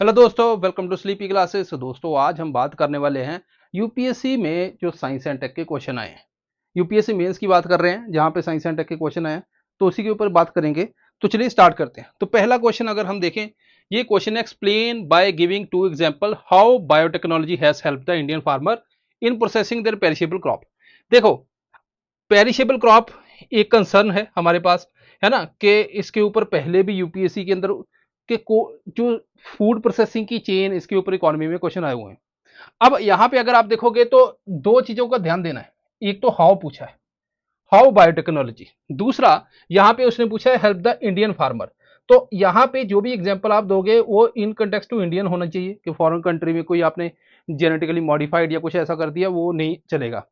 Hello दोस्तों, welcome to sleepy classes. दोस्तों, आज हम बात करने वाले हैं यूपीएससी में जो साइंस एंड टेक के क्वेश्चन आए हैं। यूपीएससी मेंस की बात कर रहे हैं जहां पे साइंस एंड टेक के क्वेश्चन आए हैं, तो उसी के ऊपर बात करेंगे। तो चलिए स्टार्ट करते हैं। तो पहला क्वेश्चन अगर हम देखें, ये क्वेश्चन है explain by giving two example how biotechnology has help the Indian farmer in processing their perishable crop. देखो, पेरिशेबल क्रॉप एक कंसर्न है हमारे पास, है ना, कि इसके ऊपर पहले भी यूपीएससी के अंदर के जो फूड प्रोसेसिंग की चेन, इसके ऊपर इकोनॉमी में क्वेश्चन आए हुए हैं। अब यहां पे अगर आप देखोगे तो दो चीजों का ध्यान देना है। एक तो हाउ पूछा है, हाउ बायोटेक्नोलॉजी। दूसरा यहां पे उसने पूछा है हेल्प द इंडियन फार्मर। तो यहां पे जो भी एग्जांपल आप दोगे वो इन कंटेक्स्ट टू इंडियन होना चाहिए, कि फॉरेन कंट्री में कोई आपने जेनेटिकली मॉडिफाइड या कुछ ऐसा कर दिया, वो नहीं चलेगा।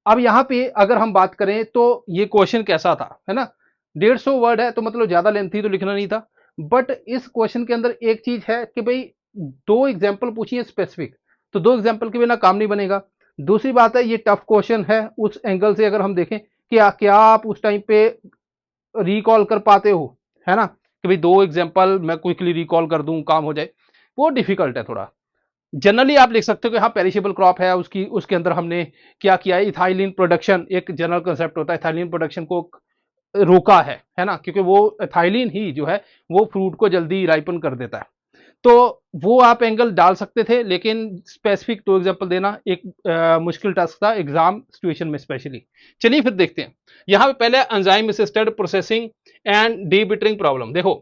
अब यहां पे अगर हम बात करें तो ये क्वेश्चन कैसा था, है ना, 150 वर्ड है तो मतलब ज्यादा लेंथी तो लिखना नहीं था। बट इस क्वेश्चन के अंदर एक चीज है कि भाई दो एग्जाम्पल पूछिए स्पेसिफिक, तो दो एग्जाम्पल के बिना काम नहीं बनेगा। दूसरी बात है, ये टफ क्वेश्चन है उस एंगल से अगर हम देखें कि क्या आप उस टाइम पे रिकॉल कर पाते हो, है ना, कि भाई दो एग्जाम्पल मैं क्विकली रिकॉल कर दूं काम हो जाए, वो डिफिकल्ट है थोड़ा। जनरली आप लिख सकते हो कि हाँ पेरिशेबल क्रॉप है, उसकी उसके अंदर हमने क्या किया है, इथाइलिन प्रोडक्शन, एक जनरल कंसेप्ट होता है, इथाइलिन प्रोडक्शन को रोका है ना, क्योंकि वो इथाइलिन ही जो है वो फ्रूट को जल्दी राइपन कर देता है। तो वो आप एंगल डाल सकते थे, लेकिन स्पेसिफिक टू एग्जांपल देना एक मुश्किल टास्क था एग्जाम सिचुएशन में स्पेशली। चलिए फिर देखते हैं। यहां पे पहले enzyme assisted processing and debittering problem. देखो,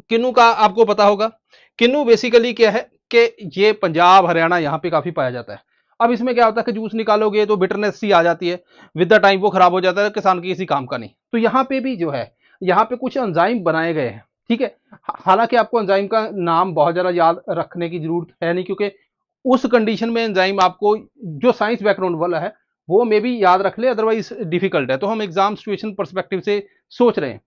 किन्नू का आपको पता होगा। किन्नू बेसिकली क्या है कि ये पंजाब हरियाणा यहाँ पे काफी पाया जाता है। अब इसमें क्या होता है कि जूस निकालोगे तो बिटरनेस सी आ जाती है, विद द टाइम वो खराब हो जाता है, किसान के किसी काम का नहीं। तो यहाँ पे भी जो है, यहाँ पे कुछ एंजाइम बनाए गए हैं, ठीक है। हालांकि आपको एंजाइम का नाम बहुत ज्यादा याद रखने की जरूरत है नहीं, क्योंकि उस कंडीशन में एंजाइम आपको जो साइंस बैकग्राउंड वाला है वो मे भी याद रख ले, अदरवाइज डिफिकल्ट है। तो हम एग्जाम सिचुएशन परस्पेक्टिव से सोच रहे हैं।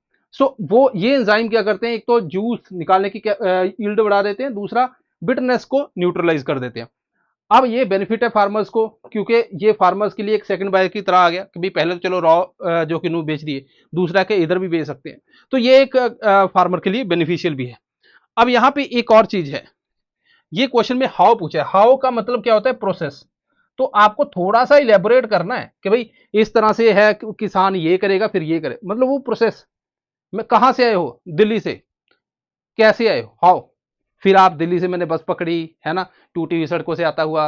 वो ये एंजाइम क्या करते हैं, एक तो जूस निकालने की यील्ड बढ़ा देते हैं, दूसरा बिटरनेस को न्यूट्रलाइज कर देते हैं। अब ये बेनिफिट है फार्मर्स को, क्योंकि ये फार्मर्स के लिए एक सेकंड बायर की तरह आ गया कि भाई पहले तो चलो रॉ जो किन्नू बेच दिए, दूसरा के इधर भी बेच सकते हैं। तो ये एक फार्मर के लिए बेनिफिशियल भी है। अब यहाँ पे एक और चीज है, ये क्वेश्चन में हाउ पूछा है। हाउ का मतलब क्या होता है, प्रोसेस। तो आपको थोड़ा सा इलेबोरेट करना है कि भाई इस तरह से है कि किसान ये करेगा फिर ये करे, मतलब वो प्रोसेस में कहां से आए हो, दिल्ली से, कैसे आए हो, हाउ। फिर आप दिल्ली से मैंने बस पकड़ी, है ना, टूटी हुई सड़कों से आता हुआ,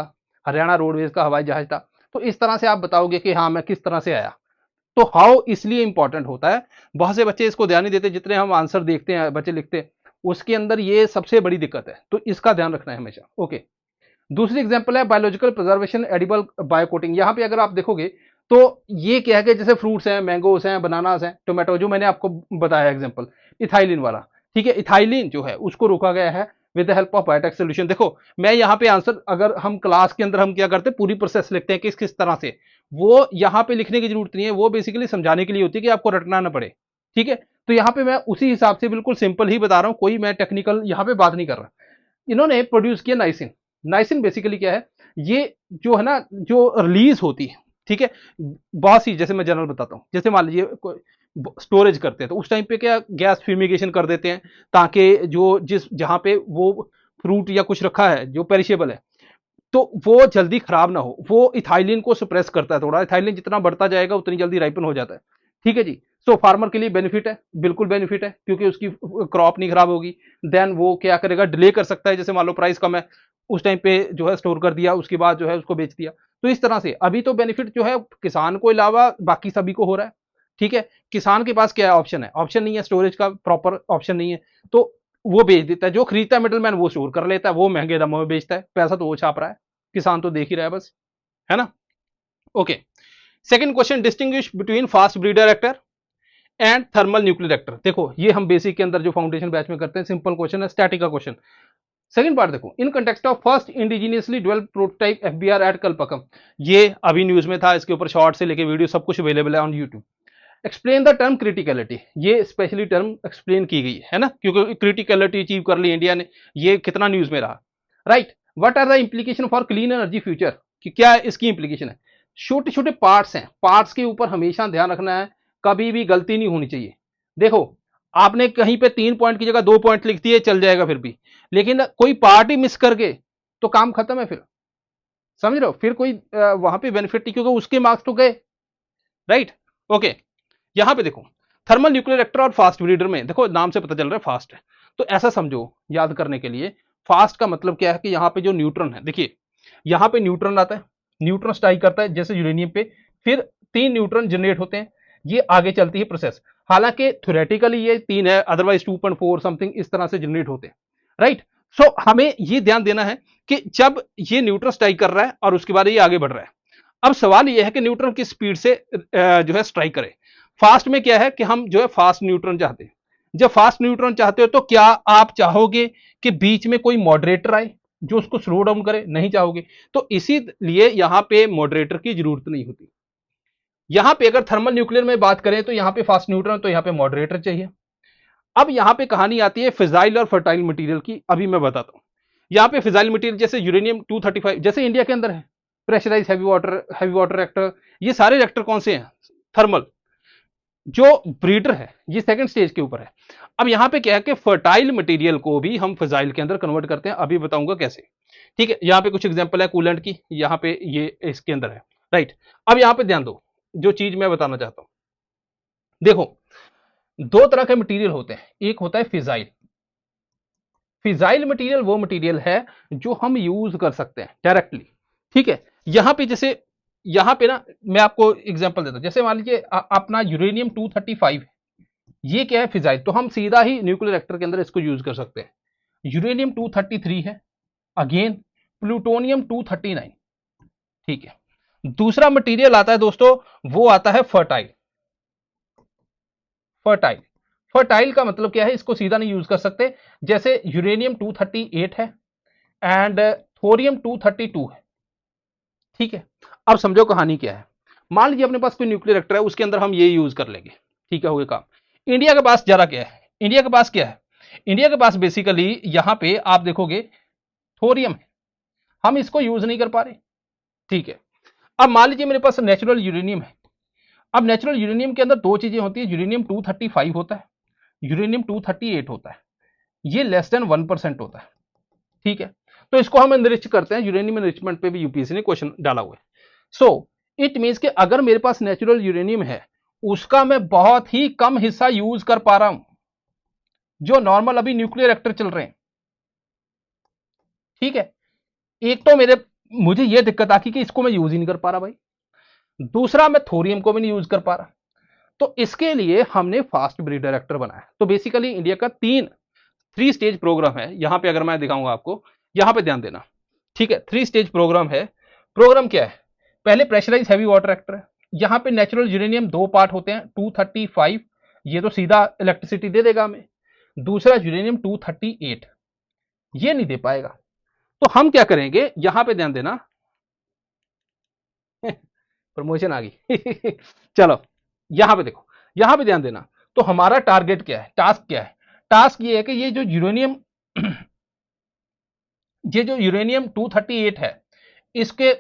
हरियाणा रोडवेज का हवाई जहाज था। तो इस तरह से आप बताओगे कि हाँ मैं किस तरह से आया। तो हाउ इसलिए इंपॉर्टेंट होता है। बहुत से बच्चे इसको ध्यान नहीं देते, जितने हम आंसर देखते हैं बच्चे लिखते हैं, उसके अंदर ये सबसे बड़ी दिक्कत है। तो इसका ध्यान रखना है हमेशा। ओके, दूसरी एग्जांपल है बायोलॉजिकल प्रिजर्वेशन एडिबल बायोकोटिंग। यहां पे अगर आप देखोगे तो ये क्या है कि जैसे फ्रूट्स हैं, मैंगोस हैं, बनानास हैं, टोमेटो, जो मैंने आपको बताया एग्जांपल इथाइलिन वाला, ठीक है, इथाइलिन जो है उसको रोका गया है with the help of biotech solution. देखो, मैं यहाँ पे आंसर, अगर हम क्लास के अंदर हम क्या करते हैं, पूरी प्रोसेस लिखते हैं किस किस तरह से, वो यहाँ पे लिखने की जरूरत नहीं है, वो बेसिकली समझाने के लिए होती है कि आपको रटना ना पड़े, ठीक है। तो यहाँ पे मैं उसी हिसाब से बिल्कुल सिंपल ही बता रहा हूँ, कोई मैं टेक्निकल यहाँ पे बात नहीं कर रहा। इन्होंने प्रोड्यूस किया नाइसिन। नाइसिन बेसिकली क्या है, ये जो है ना, जो रिलीज होती है, ठीक है, बहुत सी, जैसे मैं जनरल बताता हूँ, जैसे मान लीजिए स्टोरेज करते हैं तो उस टाइम पे क्या गैस फ्यूमिगेशन कर देते हैं, ताकि जो जिस जहां पे वो फ्रूट या कुछ रखा है जो पेरिशेबल है, तो वो जल्दी खराब ना हो। वो इथाइलिन को सप्रेस करता है, थोड़ा इथाइलिन जितना बढ़ता जाएगा उतनी जल्दी राइपन हो जाता है, ठीक है जी। सो फार्मर के लिए बेनिफिट है, बिल्कुल बेनिफिट है, क्योंकि उसकी क्रॉप नहीं खराब होगी। देन वो क्या करेगा, डिले कर सकता है, जैसे मान लो प्राइस कम है, उस टाइम पे जो है स्टोर कर दिया, उसके बाद जो है उसको बेच दिया। तो इस तरह से अभी तो बेनिफिट जो है किसान को अलावा बाकी सभी को हो रहा है, ठीक है। किसान के पास क्या ऑप्शन है, ऑप्शन नहीं है, स्टोरेज का प्रॉपर ऑप्शन नहीं है, तो वो बेच देता है। जो खरीदता है मिडल मैन, वो स्टोर कर लेता है, वो महंगे दामों में बेचता है, पैसा तो वो छाप रहा है, किसान तो देख ही रहा है बस, है ना। Okay, second question, distinguish between fast breeder reactor and thermal nuclear reactor. देखो, ये हम बेसिक के अंदर जो फाउंडेशन बैच में करते हैं, सिंपल क्वेश्चन है, स्टैटिक का क्वेश्चन। सेकंड पार्ट देखो, in context of first indigenously developed prototype FBR at Kalpakkam. ये अभी न्यूज में था, इसके ऊपर शॉर्ट से लेके वीडियो सब कुछ अवेलेबल है on YouTube. Explain the term criticality, ये स्पेशली टर्म एक्सप्लेन की गई है ना, क्योंकि क्रिटिकलिटी अचीव कर ली इंडिया ने, ये कितना न्यूज में रहा, right. What are the implication for clean energy future, कि क्या इसकी इंप्लीकेशन है। छोटे छोटे पार्ट्स हैं, पार्ट्स के ऊपर हमेशा ध्यान रखना है, कभी भी गलती नहीं होनी चाहिए। देखो, आपने कहीं पे 3 पॉइंट की जगह 2 पॉइंट लिख दिए चल जाएगा फिर भी, लेकिन कोई पार्ट ही मिस कर गए तो काम खत्म है, फिर समझ रहे हो, फिर कोई वहां पे बेनिफिट नहीं, क्योंकि उसके मार्क्स तो गए, राइट। ओके, यहां पे देखो थर्मल न्यूक्लियर रिएक्टर और फास्ट ब्रीडर में देखो नाम से पता चल रहा है फास्ट है, तो ऐसा समझो याद करने के लिए, फास्ट का मतलब क्या है कि यहाँ पे जो न्यूट्रॉन है, देखिए यहाँ पे न्यूट्रॉन आता है, न्यूट्रॉन स्ट्राइक करता है जैसे यूरेनियम पे, फिर 3 न्यूट्रॉन जनरेट होते हैं, ये आगे चलती है प्रोसेस, हालांकि थ्योरेटिकली ये 3 है, अदरवाइज 2.4 समथिंग इस तरह से जनरेट होते हैं, राइट। सो हमें ये ध्यान देना है कि जब ये न्यूट्रॉन स्ट्राइक कर रहा है और उसके बाद ये आगे बढ़ रहा है, अब सवाल यह है कि न्यूट्रॉन किस स्पीड से जो है स्ट्राइक करे। फास्ट में क्या है कि हम जो है फास्ट न्यूट्रॉन चाहते हैं, जब फास्ट न्यूट्रॉन चाहते हो तो क्या आप चाहोगे कि बीच में कोई मॉडरेटर आए जो उसको स्लो डाउन करे? नहीं चाहोगे, तो इसीलिए यहां पे मॉडरेटर की जरूरत नहीं होती। यहां पे अगर थर्मल न्यूक्लियर में बात करें तो यहां पे फास्ट न्यूट्रॉन, तो यहां पे मॉडरेटर चाहिए। अब यहां पे कहानी आती है फिजाइल और फर्टाइल मटेरियल की, अभी मैं बताता हूं। यहां पे फिजाइल मटेरियल जैसे यूरेनियम 235 जैसे इंडिया के अंदर है, प्रेशराइज हैवी वाटर रिएक्टर, ये सारे रिएक्टर कौन से हैं? थर्मल। जो ब्रीडर है ये सेकंड स्टेज के ऊपर है। अब यहां पे क्या है कि फर्टाइल मटेरियल को भी हम फिजाइल के अंदर कन्वर्ट करते हैं, अभी बताऊंगा कैसे। ठीक है, यहां पे कुछ एग्जांपल है कूलेंट की, यहां पे ये इसके अंदर है, राइट। अब यहां पे ध्यान दो, जो चीज मैं बताना चाहता हूं, देखो 2 तरह के मटेरियल होते हैं, एक होता है फिजाइल। फिजाइल मटेरियल वो मटेरियल है जो हम यूज कर सकते हैं डायरेक्टली, ठीक है। यहां पे जैसे यहां पे ना मैं आपको एग्जांपल देता हूं, जैसे मान लीजिए अपना यूरेनियम 235 है, ये क्या है? फिजाइल, तो हम सीधा ही न्यूक्लियर रिएक्टर के अंदर इसको यूज कर सकते हैं। यूरेनियम 233 है, अगेन प्लूटोनियम 239, ठीक है। दूसरा मटेरियल आता है दोस्तों, वो आता है फर्टाइल। फर्टाइल फर्टाइल का मतलब क्या है? इसको सीधा नहीं यूज कर सकते, जैसे यूरेनियम 238 है एंड थोरियम 232 है, ठीक है। अब समझो कहानी क्या है, मान लीजिए अपने पास कोई न्यूक्लियर रिएक्टर है, उसके अंदर हम ये यूज कर लेंगे, ठीक है, हो गया काम। इंडिया के पास जरा क्या है, इंडिया के पास क्या है? इंडिया के पास बेसिकली यहां पे आप देखोगे थोरियम है, हम इसको यूज नहीं कर पा रहे, ठीक है। अब मान लीजिए मेरे पास नेचुरल यूरेनियम है, अब नेचुरल यूरेनियम के अंदर 2 चीजें होती है, यूरेनियम 235 होता है, यूरेनियम 238 होता है, ये लेस देन 1% होता है, ठीक है। तो इसको हम एनरिच करते हैं, यूरेनियम एनरिचमेंट पे भी यूपीएससी ने क्वेश्चन डाला हुआ है। सो इट मीन्स कि अगर मेरे पास नेचुरल यूरेनियम है, उसका मैं बहुत ही कम हिस्सा यूज कर पा रहा हूं, जो नॉर्मल अभी न्यूक्लियर रिएक्टर चल रहे हैं, ठीक है। एक तो मुझे यह दिक्कत आती कि इसको मैं यूज ही नहीं कर पा रहा भाई, दूसरा मैं थोरियम को भी नहीं यूज कर पा रहा, तो इसके लिए हमने फास्ट ब्रीडर रिएक्टर बनाया। तो बेसिकली इंडिया का 3 स्टेज प्रोग्राम है, यहां पे अगर मैं दिखाऊंगा आपको, यहां पे ध्यान देना, ठीक है। 3 स्टेज प्रोग्राम है। प्रोग्राम क्या है? पहले प्रेशराइज हैवी वाटर रिएक्टर है, यहां पे नेचुरल यूरेनियम 2 पार्ट होते हैं, 235, ये तो सीधा इलेक्ट्रिसिटी दे देगा हमें। दूसरा यूरेनियम 238, ये नहीं दे पाएगा, तो हम क्या करेंगे, यहां पे ध्यान देना प्रमोशन आ गई चलो यहां पे देखो, यहां पे ध्यान देना, तो हमारा टारगेट क्या है, टास्क क्या है? टास्क ये है कि ये जो यूरेनियम ये जो यूरेनियम 238 है, इसके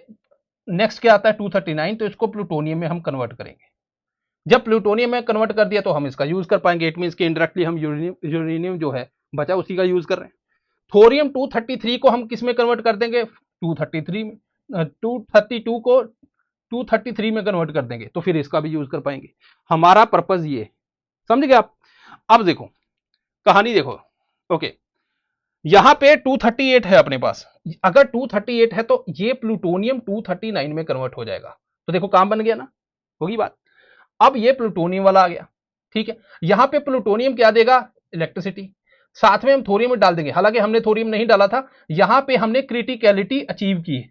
नेक्स्ट क्या आता है 239, तो इसको प्लूटोनियम में हम कन्वर्ट करेंगे। जब प्लूटोनियम में कन्वर्ट कर दिया तो हम इसका यूज कर पाएंगे, इट मीन कि इनडायरेक्टली हम यूरेनियम जो है बचा उसी का यूज कर रहे हैं। थोरियम 233 को हम किस में कन्वर्ट कर देंगे? 233 में। 232 को 233 में कन्वर्ट कर देंगे, तो फिर इसका भी यूज कर पाएंगे। हमारा पर्पज ये, समझ गए आप? अब देखो कहानी देखो, ओके। यहां पे 238 है अपने पास, अगर 238 है तो ये प्लूटोनियम 239 में कन्वर्ट हो जाएगा, तो देखो काम बन गया ना, होगी बात। अब ये प्लूटोनियम वाला आ गया, ठीक है। यहां पे प्लूटोनियम क्या देगा? इलेक्ट्रिसिटी। साथ में हम थोरियम डाल देंगे, हालांकि हमने थोरियम नहीं डाला था, यहां पे हमने क्रिटिकलिटी अचीव की है।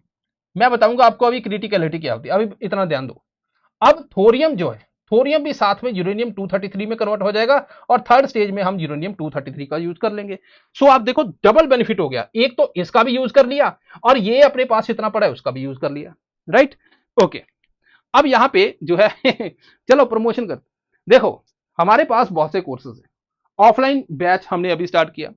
मैं बताऊंगा आपको अभी क्रिटिकलिटी क्या होती है, अभी इतना ध्यान दो। अब थोरियम जो है, थोरियम भी साथ में यूरेनियम 233 में कन्वर्ट हो जाएगा, और थर्ड स्टेज में हम यूरेनियम 233 का यूज कर लेंगे। सो आप देखो डबल बेनिफिट हो गया, एक तो इसका भी यूज कर लिया, और ये अपने पास इतना पड़ा है उसका भी यूज कर लिया, राइट। ओके, अब यहां पे जो है चलो प्रमोशन कर, देखो हमारे पास बहुत से कोर्सेज हैं, ऑफलाइन बैच हमने अभी स्टार्ट किया।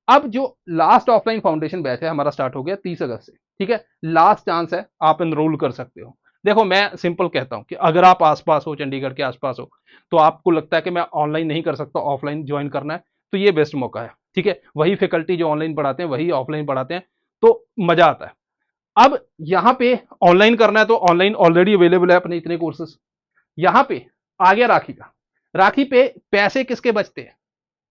अब जो लास्ट ऑफलाइन फाउंडेशन बैच है हमारा स्टार्ट हो गया 30 अगस्त से, ठीक है। लास्ट चांस है, आप एनरोल कर सकते हो। देखो मैं सिंपल कहता हूं कि अगर आप आसपास हो, चंडीगढ़ के आसपास हो, तो आपको लगता है कि मैं ऑनलाइन नहीं कर सकता, ऑफलाइन ज्वाइन करना है, तो ये बेस्ट मौका है, ठीक है, वही फैकल्टी जो ऑनलाइन पढ़ाते हैं वही ऑफलाइन पढ़ाते हैं, तो मजा आता है। अब यहां पे ऑनलाइन करना है तो ऑनलाइन ऑलरेडी अवेलेबल है अपने इतने कोर्सेस। यहां पे आ गया राखी का, राखी पे पैसे किसके बचते हैं,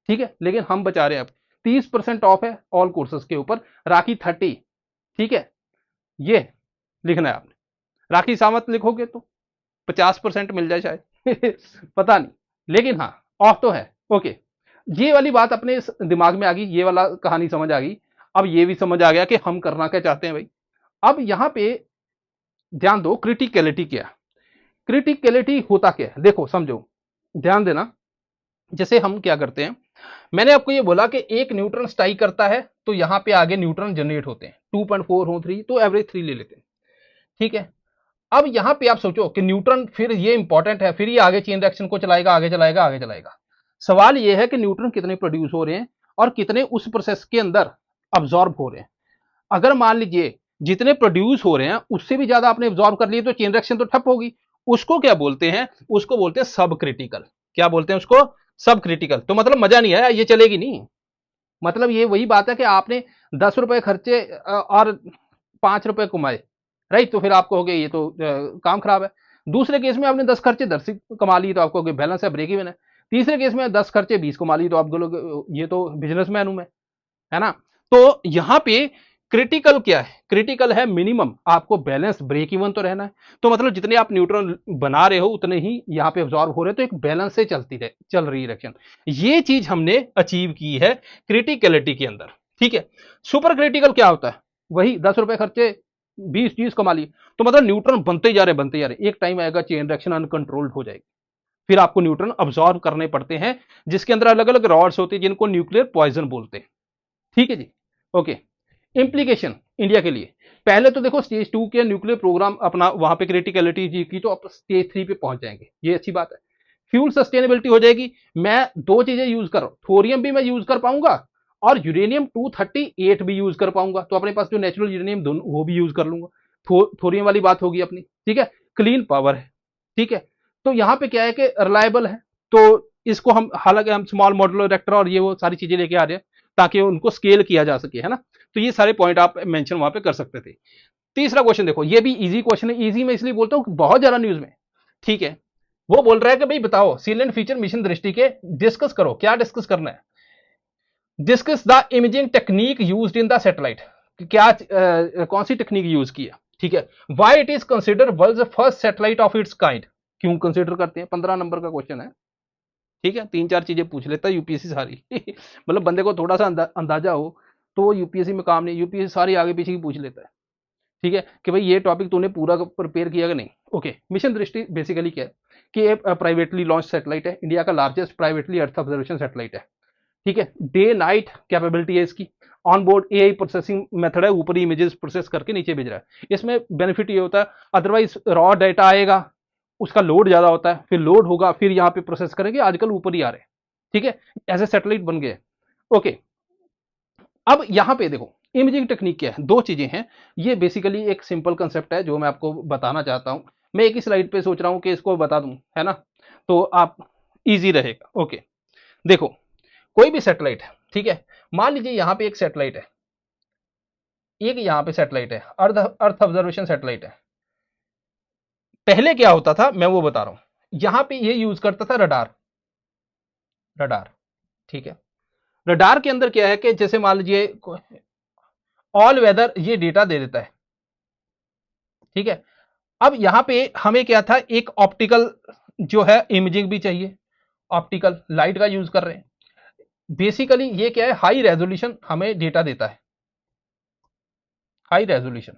ठीक है, लेकिन हम बचा रहे हैं अब 30% ऑफ है ऑल कोर्सेस के ऊपर, राखी 30, ठीक है, ये लिखना है आपने। राखी सावंत लिखोगे तो 50% मिल जाए शायद पता नहीं, लेकिन हाँ ऑफ तो है। ओके, ये वाली बात अपने दिमाग में आ गई, ये वाला कहानी समझ आ गई। अब ये भी समझ आ गया कि हम करना क्या चाहते हैं भाई। अब यहां पे ध्यान दो, क्रिटिकलिटी क्या, क्रिटिकलिटी होता क्या है, देखो समझो, ध्यान देना। जैसे हम क्या करते हैं, मैंने आपको ये बोला कि एक न्यूट्रॉन स्ट्राइक करता है तो यहां पे आगे न्यूट्रॉन जनरेट होते हैं, 2.4 हो 3 तो एवरेज 3 ले लेते हैं, ठीक है। अब यहां पे आप सोचो कि न्यूट्रॉन, फिर ये इंपॉर्टेंट है, फिर ये आगे चेन रिएक्शन को चलाएगा, आगे चलाएगा, आगे चलाएगा। सवाल ये है कि न्यूट्रॉन कितने प्रोड्यूस हो रहे हैं और कितने उस प्रोसेस के अंदर अब्सॉर्ब हो रहे हैं। अगर मान लीजिए जितने प्रोड्यूस हो रहे हैं उससे भी ज्यादा आपने अब्सॉर्ब कर लिए तो चेन रिएक्शन तो ठप होगी। उसको क्या बोलते हैं, उसको बोलते हैं सब क्रिटिकल। क्या बोलते हैं उसको, सब क्रिटिकल। तो मतलब मजा नहीं आया, ये चलेगी नहीं। मतलब ये वही बात है कि आपने 10 रुपए खर्चे और 5 रुपए कमाए, राइट, तो फिर आप कहोगे ये तो काम खराब है। दूसरे केस में आपने 10 खर्चे 10 कमा लिए तो आप कहोगे बैलेंस है, ब्रेक इवन है। तीसरे केस में 10 खर्चे 20 कमा लिए तो आप बोलोगे ये तो बिजनेसमैन हूं मैं, है ना। तो यहां पे क्रिटिकल क्या है, क्रिटिकल है मिनिमम आपको बैलेंस ब्रेक इवन तो रहना है। तो मतलब जितने आप न्यूट्रॉन बना रहे हो उतने ही यहां पे अब्सॉर्ब हो रहे हो, तो एक बैलेंस से चल रही रिएक्शन। ये चीज हमने अचीव की है क्रिटिकलिटी के अंदर, ठीक है। सुपर क्रिटिकल क्या होता है, वही 10 रुपए खर्चे 20 चीज कमा ली, तो मतलब न्यूट्रॉन बनते जा रहे बनते जा रहे, एक टाइम आएगा चेन रिएक्शन अनकंट्रोल्ड हो जाएगी, फिर आपको न्यूट्रॉन अब्सॉर्ब करने पड़ते हैं, जिसके अंदर अलग अलग रॉड्स होती है जिनको न्यूक्लियर पॉइजन बोलते हैं, ठीक है जी। ओके, इंप्लीकेशन इंडिया के लिए, पहले तो देखो स्टेज 2 के न्यूक्लियर प्रोग्राम अपना वहां पे क्रिटिकलिटी जी की, तो आप स्टेज 3 पे पहुंच जाएंगे, ये अच्छी बात है। फ्यूल सस्टेनेबिलिटी हो जाएगी, मैं दो चीजें यूज कर रहा हूं, थोरियम भी मैं यूज कर पाऊंगा और यूरेनियम 238 भी यूज कर पाऊंगा, तो अपने पास जो नेचुरल यूरेनियम दोनों वो भी यूज कर लूंगा। थोरियम वाली बात होगी अपनी, ठीक है। क्लीन पावर है, ठीक है। तो यहां पे क्या है कि रिलायबल है, तो इसको हम, हालांकि हम स्मॉल मॉड्यूलर रिएक्टर और ये वो सारी चीजें लेके आ रहे हैं ताकि उनको स्केल किया जा सके, है ना। तो ये सारे पॉइंट आप मेंशन वहां पे कर सकते थे। तीसरा क्वेश्चन देखो, ये भी इजी क्वेश्चन है, इजी मैं इसलिए बोलता हूं बहुत ज्यादा न्यूज में, ठीक है। वो बोल रहा है कि भाई बताओ सीलेंट फीचर मिशन दृष्टि के डिस्कस करो, क्या डिस्कस करना है, discuss the imaging technique used in the satellite, क्या कौन सी टेक्निक यूज की है, ठीक है। Why it is considered world's first satellite of its kind, क्यों कंसिडर करते हैं, 15 नंबर का क्वेश्चन है, ठीक है। 3-4 चीजें पूछ लेता है यूपीएससी सारी मतलब बंदे को थोड़ा सा अंदाजा हो तो वो यूपीएससी में काम नहीं, यूपीएससी सारी आगे पीछे की पूछ लेता है, ठीक है, कि भाई ये टॉपिक तूने पूरा प्रिपेयर किया कि नहीं। ओके, मिशन दृष्टि बेसिकली क्या है कि ये प्राइवेटली लॉन्च सैटेलाइट है, इंडिया का largest privately earth observation satellite है, ठीक है। डे नाइट कैपेबिलिटी है इसकी, on board AI processing method है, ऊपरी इमेजेस प्रोसेस करके नीचे भेज रहा है। इसमें बेनिफिट ये होता है, अदरवाइज रॉ डाटा आएगा उसका लोड ज्यादा होता है, फिर लोड होगा फिर यहाँ पे प्रोसेस करेंगे, आजकल ऊपर ही आ रहे हैं, ठीक है, ऐसे सैटेलाइट बन गए। ओके, अब यहां पे देखो इमेजिंग टेक्निक क्या है, दो चीजें हैं। ये बेसिकली एक सिंपल कंसेप्ट है जो मैं आपको बताना चाहता हूं, मैं एक ही स्लाइड पे सोच रहा हूं कि इसको बता दूं, है ना, तो आप इजी रहेगा। ओके, देखो कोई भी सैटेलाइट है, ठीक है, मान लीजिए यहां पे एक सैटेलाइट है, एक यहां पे सैटेलाइट है, अर्थ अर्थ ऑब्जर्वेशन सैटेलाइट है। पहले क्या होता था मैं वो बता रहा हूं, यहां पे ये यूज करता था रडार, रडार, ठीक है। रडार के अंदर क्या है कि जैसे मान लीजिए ऑल वेदर ये डेटा दे देता है, ठीक है। अब यहां पे हमें क्या था, एक ऑप्टिकल जो है इमेजिंग भी चाहिए, ऑप्टिकल लाइट का यूज कर रहे हैं। बेसिकली ये क्या है, हाई रेजोल्यूशन हमें डेटा देता है, हाई रेजोल्यूशन।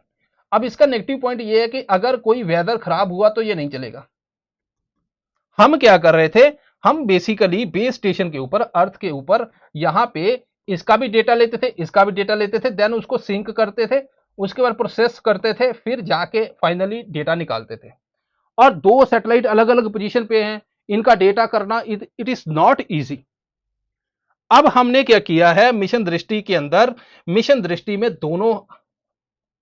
अब इसका नेगेटिव पॉइंट ये है कि अगर कोई वेदर खराब हुआ तो ये नहीं चलेगा। हम क्या कर रहे थे, हम बेसिकली बेस स्टेशन के ऊपर, अर्थ के ऊपर, यहां पे इसका भी डेटा लेते थे, इसका भी डेटा लेते थे, देन उसको सिंक करते थे, उसके बाद प्रोसेस करते थे, फिर जाके फाइनली डेटा निकालते थे। और दो सैटेलाइट अलग अलग पोजीशन पे हैं, इनका डेटा करना इट इज नॉट इजी। अब हमने क्या किया है मिशन दृष्टि के अंदर, मिशन दृष्टि में दोनों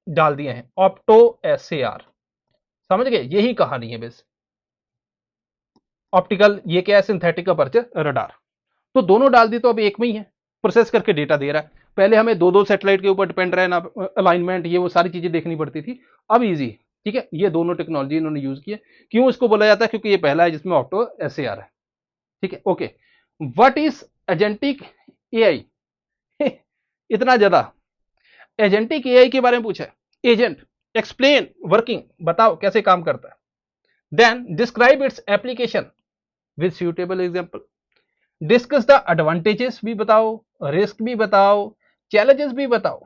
डाल दिए हैं, ऑप्टो एसएआर, समझ गए, यही कहानी है बस। ऑप्टिकल ये क्या है, सिंथेटिक अपर्चर रडार, तो दोनों डाल दी तो अब एक में ही है, प्रोसेस करके डेटा दे रहा है। पहले हमें दो दो सैटेलाइट के ऊपर डिपेंड रहना, अलाइनमेंट ये वो सारी चीजें देखनी पड़ती थी। अब इजी, ठीक है, ये दोनों टेक्नोलॉजी इन्होंने यूज की है। क्यों इसको बोला जाता है? क्योंकि ये पहला है जिसमें ऑटो ऐसे आ रहा है, ठीक है। Okay, what is agentic AI? इतना ज्यादा एजेंटिक एआई के बारे में पूछा है। एजेंट, एक्सप्लेन वर्किंग, बताओ कैसे काम करता है। Then describe its application with suitable example. Discuss the advantages भी बताओ, रिस्क भी बताओ, चैलेंजेस भी बताओ,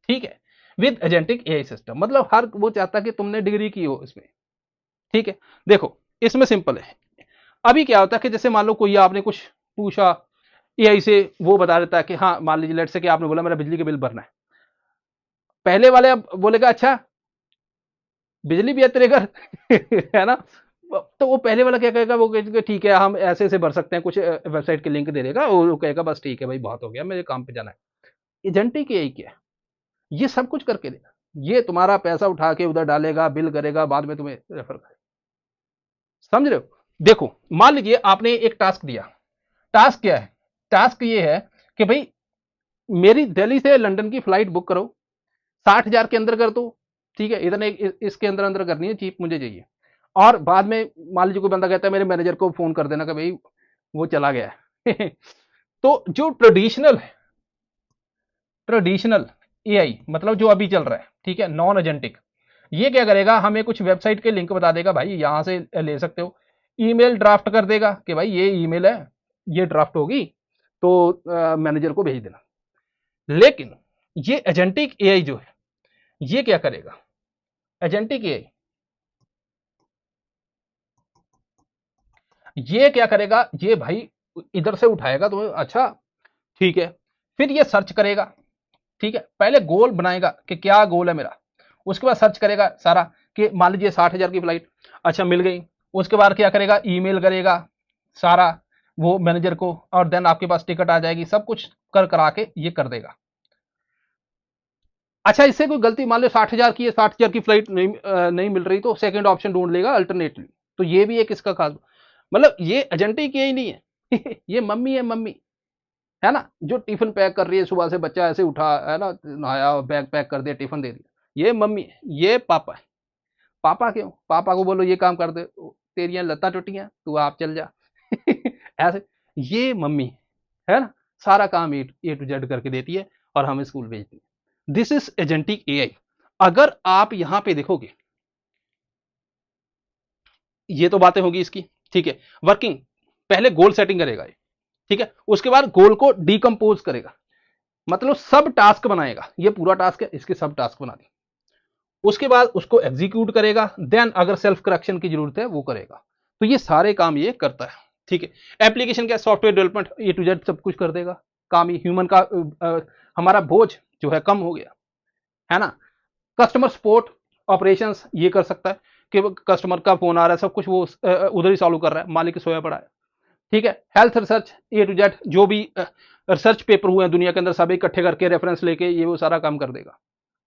ठीक है, विद एजेंटिक एआई सिस्टम। मतलब हर वो चाहता है कि तुमने डिग्री की हो इसमें, ठीक है। देखो इसमें सिंपल है। अभी क्या होता है कि जैसे मान लो कोई आपने कुछ पूछा एआई से, वो बता देता है कि हाँ, मान लीजिए लेट से कि आपने बोला मेरा बिजली का बिल भरना है। पहले वाले अब बोलेगा अच्छा बिजली भी है तेरे घर है ना। तो वो पहले वाला क्या कहेगा, वो कहेगा ठीक है हम ऐसे ऐसे भर सकते हैं, कुछ वेबसाइट के लिंक दे देगा, वो कहेगा बस ठीक है भाई बहुत हो गया, मेरे काम पे जाना है। एजेंटिक एआई क्या है? ये सब कुछ करके देगा। ये तुम्हारा पैसा उठा के उधर डालेगा, बिल करेगा, बाद में तुम्हें रेफर करेगा। समझ रहे हो? देखो मान लीजिए आपने एक टास्क दिया। टास्क क्या है? टास्क ये है कि भाई मेरी दिल्ली से लंदन की फ्लाइट बुक करो, 60,000 के अंदर कर दो, ठीक है, इतने इसके अंदर अंदर करनी है, चीप मुझे चाहिए। और बाद में मान लीजिए कोई बंदा कहता है मेरे मैनेजर को फोन कर देना कि भाई वो चला गया है तो जो ट्रेडिशनल है, ट्रेडिशनल एआई मतलब जो अभी चल रहा है, ठीक है, नॉन एजेंटिक, ये क्या करेगा, हमें कुछ वेबसाइट के लिंक बता देगा, भाई यहां से ले सकते हो। ईमेल ड्राफ्ट कर देगा कि भाई ये ईमेल है, ये ड्राफ्ट होगी, तो मैनेजर को भेज देना। लेकिन ये एजेंटिक एआई जो है, ये क्या करेगा? एजेंटिक एआई ये क्या करेगा, ये भाई इधर से उठाएगा तो अच्छा, ठीक है, फिर ये सर्च करेगा, ठीक है, पहले गोल बनाएगा कि क्या गोल है मेरा, उसके बाद सर्च करेगा सारा कि मान लीजिए 60,000 की फ्लाइट, अच्छा मिल गई। उसके बाद क्या करेगा, ईमेल करेगा सारा वो मैनेजर को, और देन आपके पास टिकट आ जाएगी, सब कुछ कर करा के ये कर देगा। अच्छा इससे कोई गलती, मान लो 60,000 की है, 60,000 की फ्लाइट नहीं मिल रही, तो सेकंड ऑप्शन ढूंढ लेगा अल्टरनेटली। तो ये भी एक इसका खास, मतलब ये एजेंटिक ही नहीं है ये मम्मी है, मम्मी है ना, जो टिफिन पैक कर रही है, सुबह से बच्चा ऐसे उठा है ना, नहाया, बैग पैक कर दिया, टिफिन दे दिया, ये मम्मी है। ये पापा है। पापा क्यों? पापा को बोलो ये काम कर दे, तेरियां लत्ता टुटियां, तू आप चल जा ऐसे। ये मम्मी है ना, सारा काम ए टू जेड करके देती है और हमें स्कूल भेजती है। This is agentic AI. अगर आप यहां पे देखोगे, ये तो बातें होगी इसकी, ठीक है। वर्किंग, पहले गोल सेटिंग करेगा ये, ठीक है, उसके बाद गोल को डिकम्पोज करेगा, मतलब सब टास्क बनाएगा। ये पूरा टास्क है, इसके सब टास्क बना दी, उसके बाद उसको एग्जीक्यूट करेगा, देन अगर सेल्फ करेक्शन की जरूरत है वो करेगा। तो ये सारे काम ये करता है, ठीक है। एप्लीकेशन क्या, software development A to Z सब कुछ कर देगा काम। ये ह्यूमन का हमारा बोझ जो है कम हो गया, है ना। कस्टमर सपोर्ट ऑपरेशंस ये कर सकता है कि कस्टमर का फोन आ रहा है, सब कुछ वो उधर ही सॉल्व कर रहा है, मालिक सोया पड़ा है, ठीक है। Health research A to Z, जो भी रिसर्च पेपर हुए हैं दुनिया के अंदर, सब इकट्ठे करके रेफरेंस लेके ये वो सारा काम कर देगा,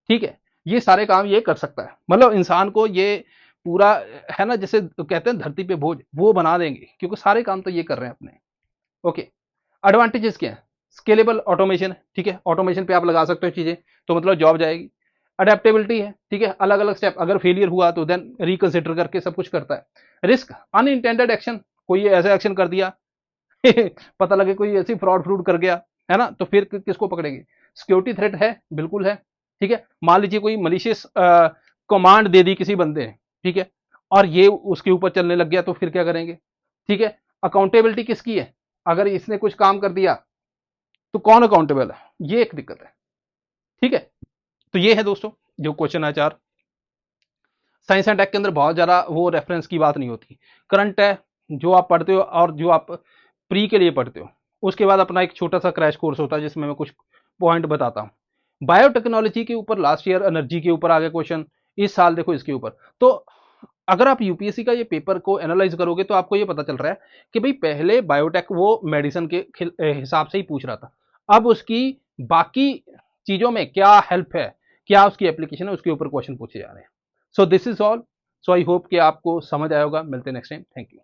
ठीक है। ये सारे काम ये कर सकता है, मतलब इंसान को ये पूरा, है ना, जैसे कहते हैं धरती पे बोझ, वो बना देंगे, क्योंकि सारे काम तो ये कर रहे हैं अपने। ओके, एडवांटेजेस क्या है? स्केलेबल ऑटोमेशन, ठीक है, ऑटोमेशन पे आप लगा सकते हो चीजें, तो मतलब जॉब जाएगी। अडेप्टेबिलिटी है, ठीक है, अलग अलग स्टेप, अगर फेलियर हुआ तो देन रिकंसिडर करके सब कुछ करता है। रिस्क, अनइंटेंडेड एक्शन, कोई ऐसा एक्शन कर दिया पता लगे कोई ऐसी फ्रॉड फ्रूड कर गया, है ना, तो फिर किसको पकड़ेंगे? सिक्योरिटी थ्रेट है, बिल्कुल है, ठीक है। मान लीजिए कोई मलिशियस कमांड दे दी किसी बंदे ने, ठीक है, और ये उसके ऊपर चलने लग गया, तो फिर क्या करेंगे, ठीक है। अकाउंटेबिलिटी किसकी है? अगर इसने कुछ काम कर दिया तो कौन अकाउंटेबल है? ये एक दिक्कत है, ठीक है। तो ये है दोस्तों जो क्वेश्चन है 4। साइंस एंड टेक के अंदर बहुत ज्यादा वो रेफरेंस की बात नहीं होती, करंट है जो आप पढ़ते हो और जो आप प्री के लिए पढ़ते हो, उसके बाद अपना एक छोटा सा क्रैश कोर्स होता है जिसमें मैं कुछ पॉइंट बताता हूँ। बायोटेक्नोलॉजी के ऊपर लास्ट ईयर एनर्जी के ऊपर आ गया क्वेश्चन, इस साल देखो इसके ऊपर। तो अगर आप यूपीएससी का ये पेपर को एनालाइज करोगे तो आपको ये पता चल रहा है कि भाई पहले बायोटेक वो मेडिसिन के हिसाब से ही पूछ रहा था, अब उसकी बाकी चीजों में क्या हेल्प है, क्या उसकी एप्लीकेशन है, उसके ऊपर क्वेश्चन पूछे जा रहे हैं। So this is all. So I hope कि आपको समझ आया होगा। मिलते हैं नेक्स्ट टाइम। Thank you.